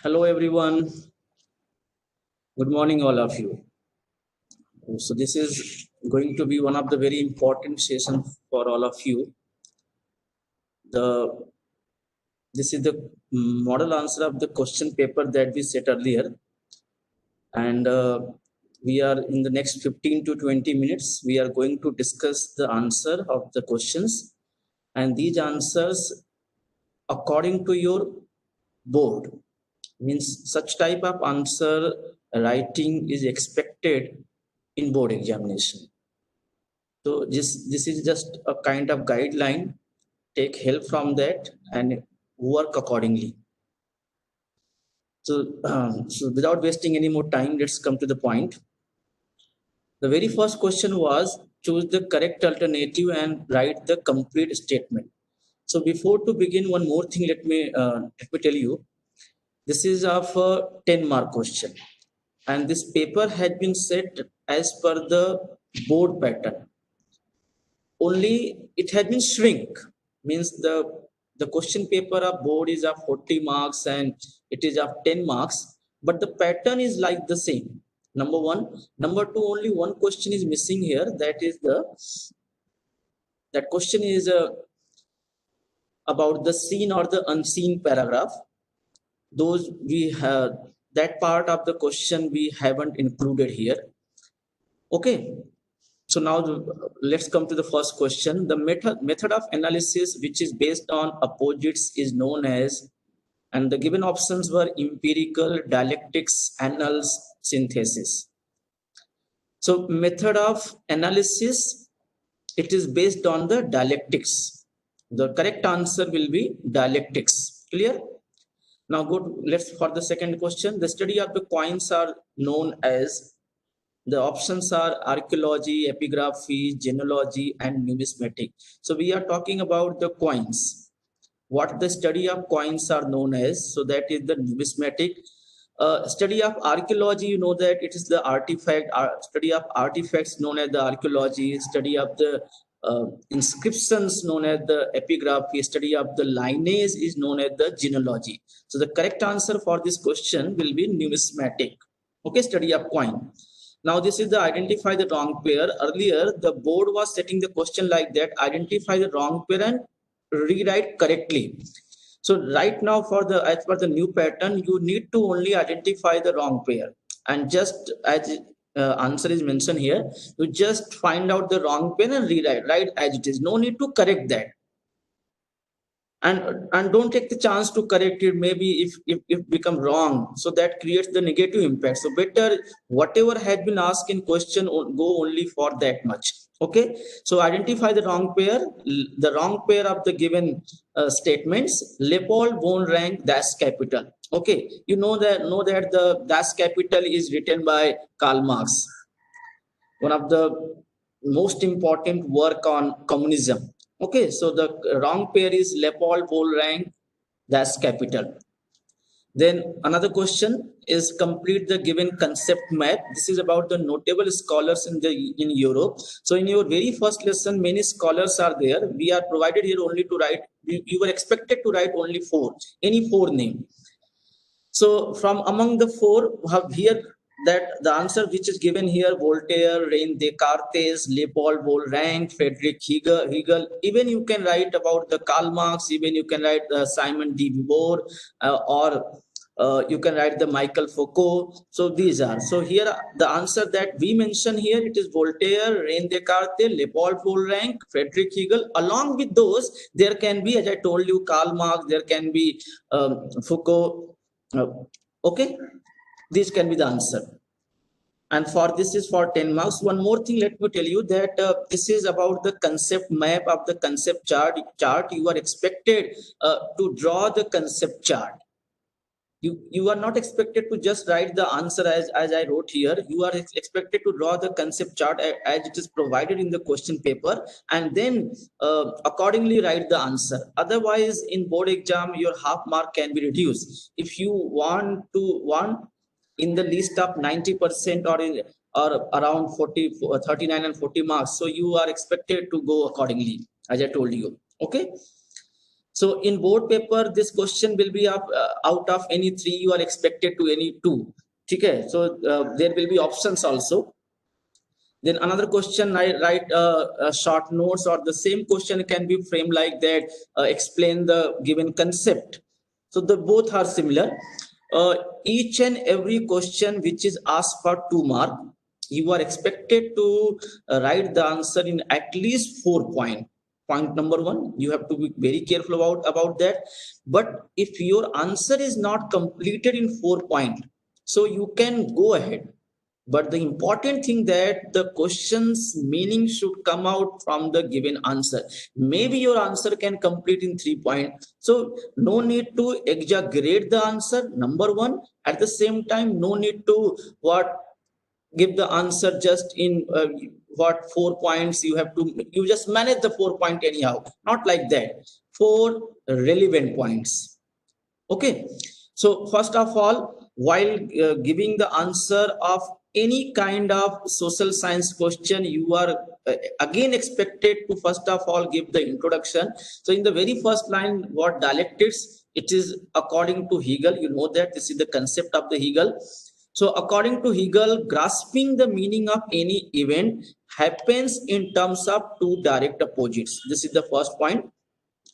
Hello everyone. Good morning all of you. So this is going to be one of the very important sessions for all of you. The This is the model answer of the question paper that we set earlier, and we are in the next 15 to 20 minutes. We are going to discuss the answer of the questions, and these answers according to your board means such type of answer writing is expected in board examination. So this is just a kind of guideline. Take help from that and work accordingly. So without wasting any more time, let's come to the point. The very first question was choose the correct alternative and write the complete statement. So before to begin, one more thing. Let me tell you. This is of a 10-mark question, and this paper had been set as per the board pattern. Only it had been shrink, means the question paper of board is of 40 marks and it is of 10 marks, but the pattern is like the same. Number one. Number two, only one question is missing here. That question is about the seen or the unseen paragraph. Those we have, that part of the question we haven't included here. Okay. So now let's come to the first question. The method of analysis which is based on opposites is known as, and the given options were empirical, dialectics, annals, synthesis. So method of analysis, it is based on the dialectics. The correct answer will be dialectics. Clear? Now let's for the second question. The study of the coins are known as. The options are archaeology, epigraphy, genealogy, and numismatic. So we are talking about the coins. What the study of coins are known as, so that is the numismatic. Study of archaeology, you know that it is the artifact. Study of artifacts known as the archaeology. Study of the inscriptions known as the epigraphy. Study of the lineage is known as the genealogy. So the correct answer for this question will be numismatic. Okay, study of coin. Now this is the identify the wrong pair. Earlier the board was setting the question like that: identify the wrong pair and rewrite correctly. So right now as per the new pattern, you need to only identify the wrong pair, and just as answer is mentioned here, you just find out the wrong pair and rewrite right as it is. No need to correct that. And don't take the chance to correct it. Maybe if become wrong, so that creates the negative impact. So better whatever had been asked in question, go only for that much. Okay. So identify the wrong pair. The wrong pair of the given statements: Leopold von Ranke Das Kapital. Okay, you know that the Das Kapital is written by Karl Marx, one of the most important work on communism. Okay, so the wrong pair is Leopold von Ranke Das Kapital. Then another question is complete the given concept map. This is about the notable scholars in Europe. So in your very first lesson, many scholars are there. We are provided here only to write. You were expected to write only any four name. So from among the four, have here that the answer which is given here: Voltaire, Rene Descartes, Leopold von Ranke, Friedrich Hegel. Even you can write about the Karl Marx. Even you can write Simon de Beauvoir, or you can write the Michael Foucault. So these are. So here the answer that we mention here, it is Voltaire, Rene Descartes, Leopold von Ranke, Friedrich Hegel. Along with those, there can be, as I told you, Karl Marx. There can be Foucault. Okay, this can be the answer. And for this is for 10 marks. One more thing, let me tell you that this is about the concept map of the concept chart. You are expected to draw the concept chart. You are not expected to just write the answer as I wrote here. You are expected to draw the concept chart as it is provided in the question paper, and then accordingly write the answer. Otherwise, in board exam, your half mark can be reduced. If you want in the list of 90% or around 39 and 40 marks, so you are expected to go accordingly, as I told you. Okay. So in board paper, this question will be up out of any three, you are expected to any two. Okay, so there will be options also. Then another question, I write short notes, or the same question can be framed like that, explain the given concept. So the both are similar. Each and every question which is asked for 2 mark, you are expected to write the answer in at least 4 points. Point number one, you have to be very careful about that. But if your answer is not completed in 4 points, so you can go ahead, but the important thing that the question's meaning should come out from the given answer. Maybe your answer can complete in 3 points, so no need to exaggerate the answer, number one. At the same time, no need to what give the answer just in what 4 points. You have to, you just manage the 4 point anyhow, not like that. 4 relevant points. Okay, so first of all, while giving the answer of any kind of social science question, you are again expected to first of all give the introduction. So in the very first line, what dialectics, it is according to Hegel. You know that this is the concept of the Hegel. So according to Hegel, grasping the meaning of any event happens in terms of two direct opposites. This is the first point.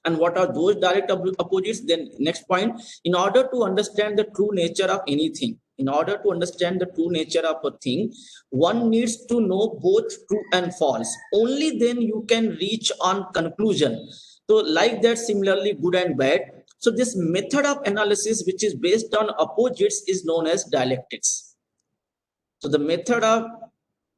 And what are those direct opposites? Then next point, in order to understand the true nature of anything, in order to understand the true nature of a thing, one needs to know both true and false. Only then you can reach on conclusion. So like that, similarly, good and bad. So this method of analysis, which is based on opposites, is known as dialectics. So the method of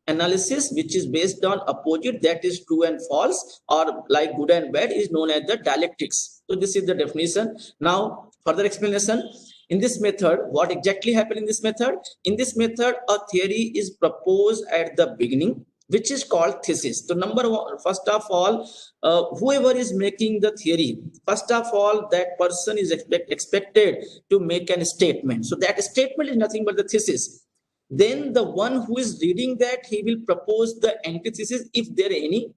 analysis which is based on opposite, that is true and false, or like good and bad, is known as the dialectics. So this is the definition. Now further explanation. In this method, what exactly happened in this method? In this method, a theory is proposed at the beginning, which is called thesis. So number one, first of all, whoever is making the theory, first of all, that person is expected to make a statement. So that statement is nothing but the thesis. Then the one who is reading that, he will propose the antithesis if there are any.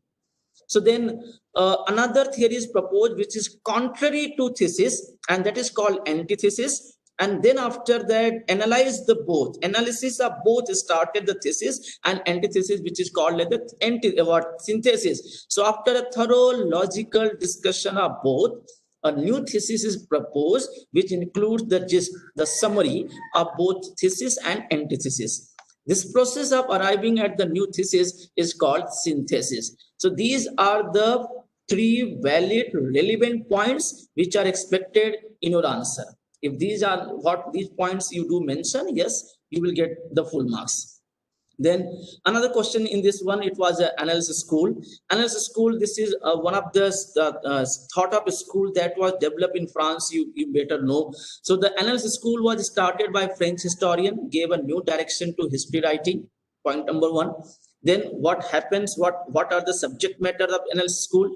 So then another theory is proposed which is contrary to thesis, and that is called antithesis. And then after that, analyze the both. Analysis of both started the thesis and antithesis, which is called like the synthesis. So after a thorough logical discussion of both, a new thesis is proposed, which includes the gist, the summary of both thesis and antithesis. This process of arriving at the new thesis is called synthesis. So these are the 3 valid relevant points which are expected in your answer. If these are what these points you do mention, yes, you will get the full marks. Then another question in this one, it was an analysis school. Analysis school, this is one of the thought of a school that was developed in France, you better know. So the analysis school was started by French historian, gave a new direction to history writing, point number one. Then what happens, what are the subject matter of analysis school?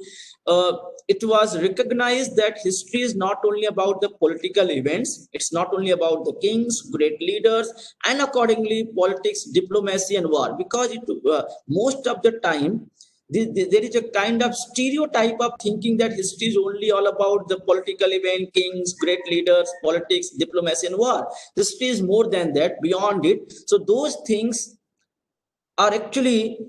It was recognized that history is not only about the political events, it's not only about the kings, great leaders, and accordingly politics, diplomacy, and war. Because most of the time, there is a kind of stereotype of thinking that history is only all about the political event, kings, great leaders, politics, diplomacy, and war. History is more than that, beyond it. So those things are actually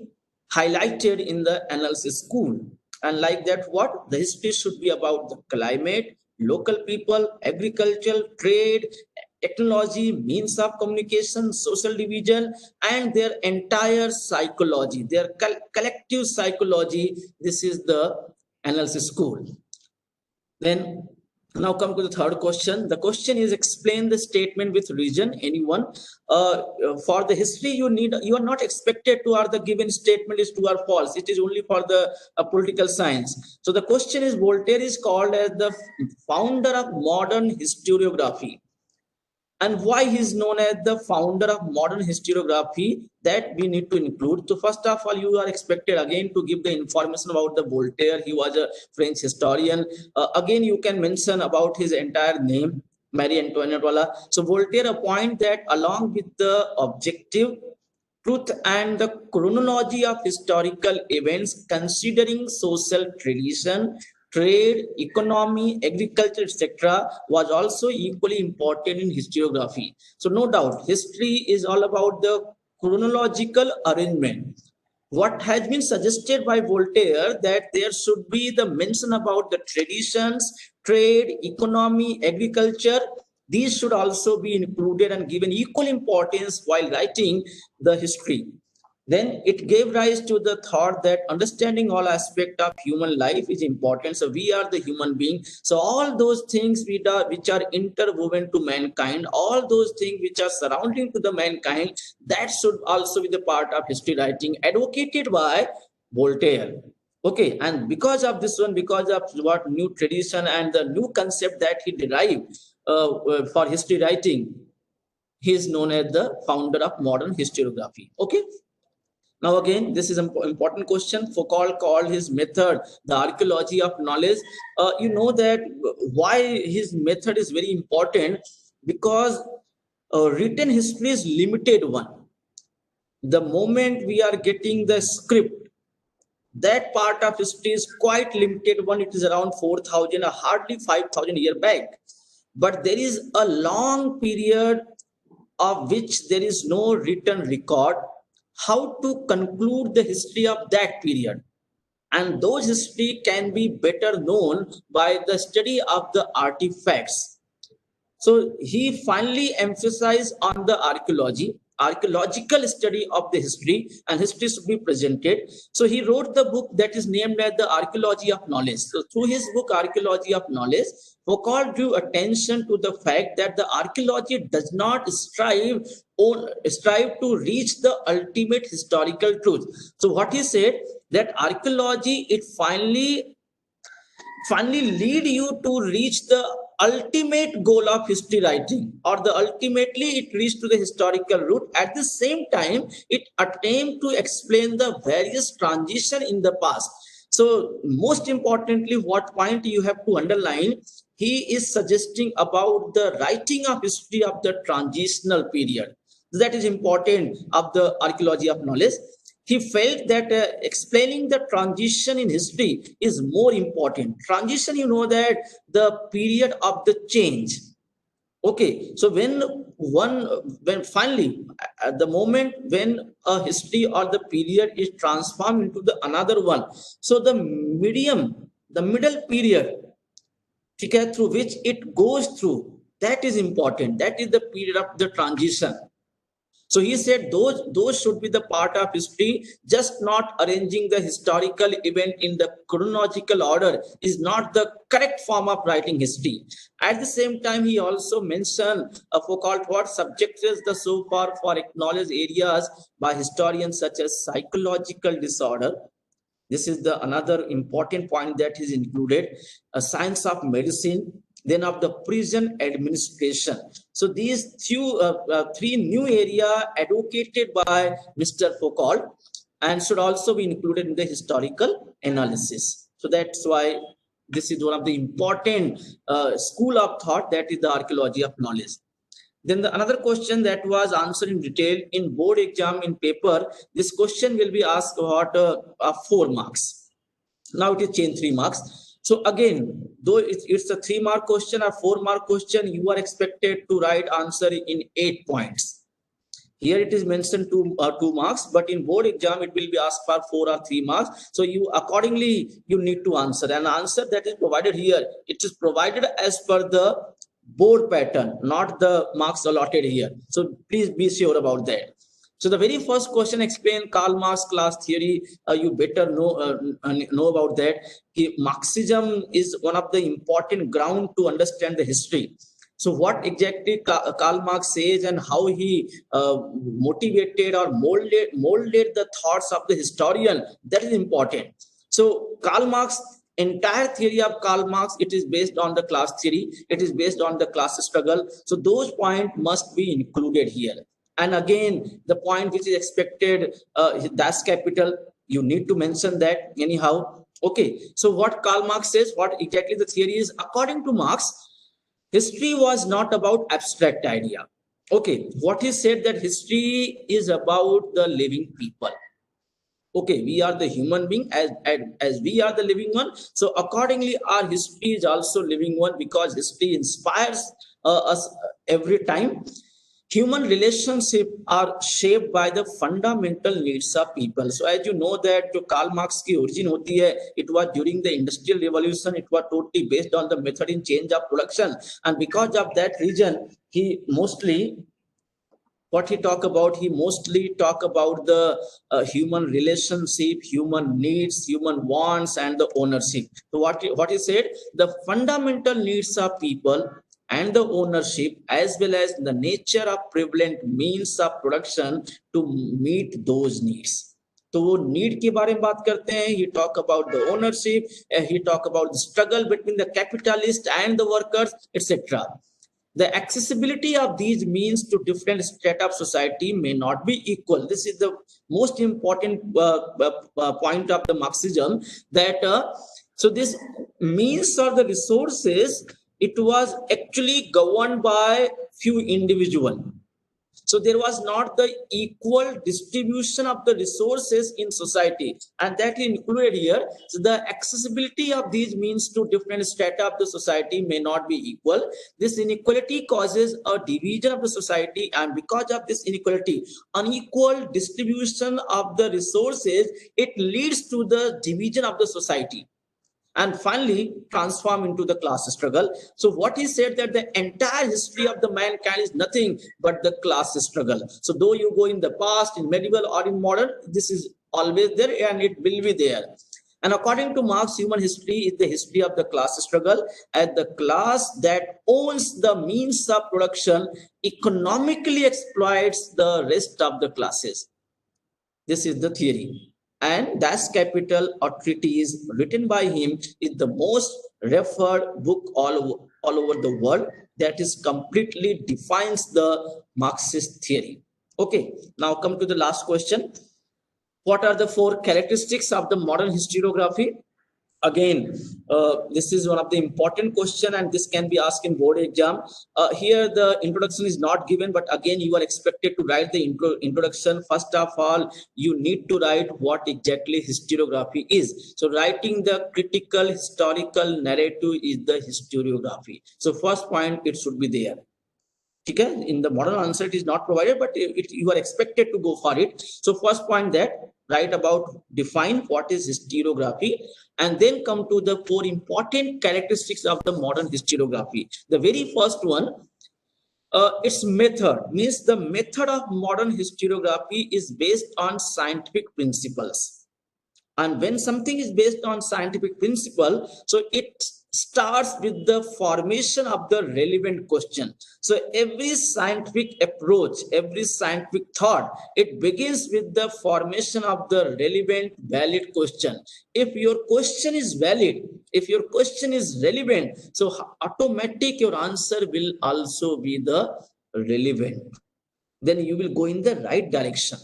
highlighted in the analysis school. And like that, what the history should be about the climate, local people, agriculture, trade, technology, means of communication, social division, and their entire psychology, their collective psychology. This is the analysis school. Then now come to the third question. The question is, explain the statement with reason. Anyone for the history, you are not expected to, are the given statement is true or false. It is only for the political science. So the question is, Voltaire is called as the founder of modern historiography. And why he is known as the founder of modern historiography, that we need to include. So first of all, you are expected again to give the information about the Voltaire. He was a French historian. Again, you can mention about his entire name, Marie Antoinette Wala. So Voltaire appoint that along with the objective truth and the chronology of historical events, considering social tradition, trade, economy, agriculture, etc., was also equally important in historiography. So, no doubt, history is all about the chronological arrangement. What has been suggested by Voltaire that there should be the mention about the traditions, trade, economy, agriculture. These should also be included and given equal importance while writing the history. Then it gave rise to the thought that understanding all aspect of human life is important. So we are the human being. So all those things which are interwoven to mankind, all those things which are surrounding to the mankind, that should also be the part of history writing, advocated by Voltaire. Okay, and because of this one, because of what new tradition and the new concept that he derived for history writing, he is known as the founder of modern historiography. Okay. Now again, this is an important question. Foucault called his method the archaeology of knowledge. You know that why his method is very important, because written history is limited one. The moment we are getting the script, that part of history is quite limited one. It is around 4,000 or hardly 5,000 years back. But there is a long period of which there is no written record. How to conclude the history of that period, and those history can be better known by the study of the artifacts. So he finally emphasized on the archaeological study of the history, and history should be presented. So he wrote the book that is named as the Archaeology of Knowledge. So through his book Archaeology of Knowledge, Foucault drew attention to the fact that the archaeology does not strive to reach the ultimate historical truth. So what he said, that archaeology, it finally lead you to reach the ultimate goal of history writing, or the ultimately it reached to the historical root. At the same time, it attempt to explain the various transition in the past. So most importantly, what point you have to underline, he is suggesting about the writing of history of the transitional period. That is important of the archaeology of knowledge. He felt that explaining the transition in history is more important. Transition, you know, that the period of the change. Okay, so when finally, at the moment when a history or the period is transformed into the another one, so the middle period, okay, through which it goes through, that is important. That is the period of the transition. So he said those should be the part of history. Just not arranging the historical event in the chronological order is not the correct form of writing history. At the same time, he also mentioned Foucault what subjects the so far for acknowledged areas by historians such as psychological disorder. This is the another important point that is included. A science of medicine, then of the prison administration. So these three new area advocated by Mr. Foucault and should also be included in the historical analysis. So that's why this is one of the important school of thought, that is the archaeology of knowledge. Then another question that was answered in detail in board exam in paper, this question will be asked what 4 marks. Now it is chain 3 marks. So again, though it's a 3-mark question or 4-mark question, you are expected to write answer in 8 points. Here it is mentioned 2 marks, but in board exam it will be asked for 4 or 3 marks. So you accordingly you need to answer. An answer that is provided here, it is provided as per the board pattern, not the marks allotted here. So please be sure about that. So the very first question explain Karl Marx class theory. You better know about that. Marxism is one of the important ground to understand the history. So what exactly Karl Marx says and how he motivated or molded the thoughts of the historian, that is important. So Karl Marx, entire theory of Karl Marx, it is based on the class theory. It is based on the class struggle. So those points must be included here. And again, the point which is expected, Das Kapital, you need to mention that anyhow. Okay, so what Karl Marx says, what exactly the theory is, according to Marx, history was not about abstract idea. Okay, what he said, that history is about the living people. Okay, we are the human being, as we are the living one. So accordingly, our history is also living one, because history inspires us every time. Human relationships are shaped by the fundamental needs of people. So as you know that जो Karl Marx की origin होती है, it was during the industrial revolution. It was totally based on the method in change of production, and because of that reason, he mostly what he mostly talk about the human relationship, human needs, human wants, and the ownership. So what he said, the fundamental needs of people and the ownership, as well as the nature of prevalent means of production to meet those needs. तो वो need के बारे में बात करते हैं. ही talk about the ownership, he talk about the struggle between the capitalist and the workers, etcetera. The accessibility of these means to different strata of society may not be equal. This is the most important point of the Marxism, that so this means or the resources, it was actually governed by few individuals. So there was not the equal distribution of the resources in society, and that is included here. So the accessibility of these means to different strata of the society may not be equal. This inequality causes a division of the society, and because of this inequality, unequal distribution of the resources, it leads to the division of the society, and finally transform into the class struggle. So what he said, that the entire history of the mankind is nothing but the class struggle. So though you go in the past, in medieval or in modern, this is always there and it will be there. And according to Marx, human history is the history of the class struggle, as the class that owns the means of production economically exploits the rest of the classes. This is the theory. And Das Capital, or treatise written by him, is the most referred book all over the world, that is completely defines the Marxist theory. Okay, now come to the last question. What are the 4 characteristics of the modern historiography? Again, this is one of the important question, and this can be asked in board exam. Here the introduction is not given, but again you are expected to write the introduction. First of all, you need to write what exactly historiography is. So writing the critical historical narrative is the historiography. So first point, it should be there. Okay, in the modern answer it is not provided, but you are expected to go for it. So first point, that write about, define what is historiography, and then come to the 4 important characteristics of the modern historiography. The very first one, its method, means the method of modern historiography is based on scientific principles. And when something is based on scientific principle, so it starts with the formation of the relevant question. So every scientific approach, every scientific thought, it begins with the formation of the relevant, valid question. If your question is valid, if your question is relevant, so automatic your answer will also be the relevant. Then you will go in the right direction.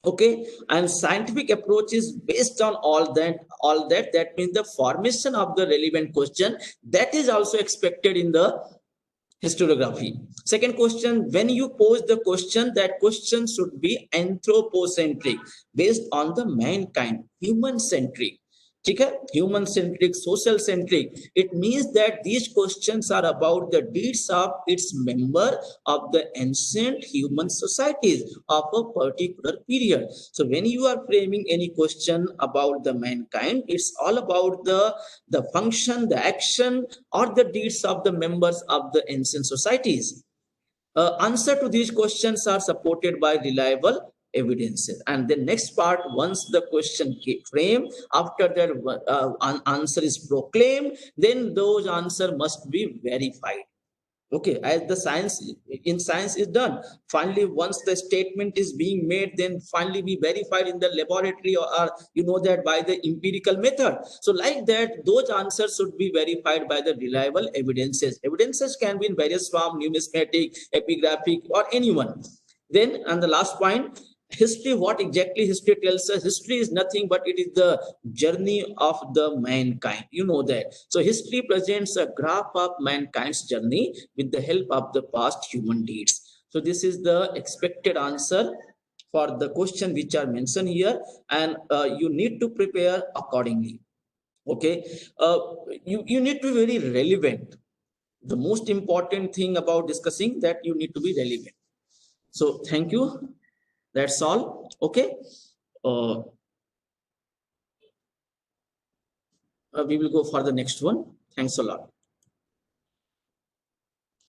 Okay, and scientific approach is based on all that means the formation of the relevant question, that is also expected in the historiography. Second question, when you pose the question, that question should be anthropocentric, based on the mankind, human centric. Human centric, social centric. It means that these questions are about the deeds of its member of the ancient human societies of a particular period. So when you are framing any question about the mankind, it's all about the function, the action, or the deeds of the members of the ancient societies. Answer to these questions are supported by reliable evidences. And the next part, once the question framed, after that answer is proclaimed, then those answer must be verified. Okay, as the science is done, finally once the statement is being made, then finally be verified in the laboratory, or you know that by the empirical method. So like that, those answers should be verified by the reliable evidences. Evidences can be in various form, numismatic, epigraphic, or anyone. Then, and the last point, history, what exactly history tells us? History is nothing but it is the journey of the mankind, you know that. So history presents a graph of mankind's journey with the help of the past human deeds. So this is the expected answer for the question which are mentioned here, and you need to prepare accordingly. Okay, you need to be very relevant. The most important thing about discussing that you need to be relevant. So thank you, that's all. Okay, uh, we will go for the next one. Thanks a lot.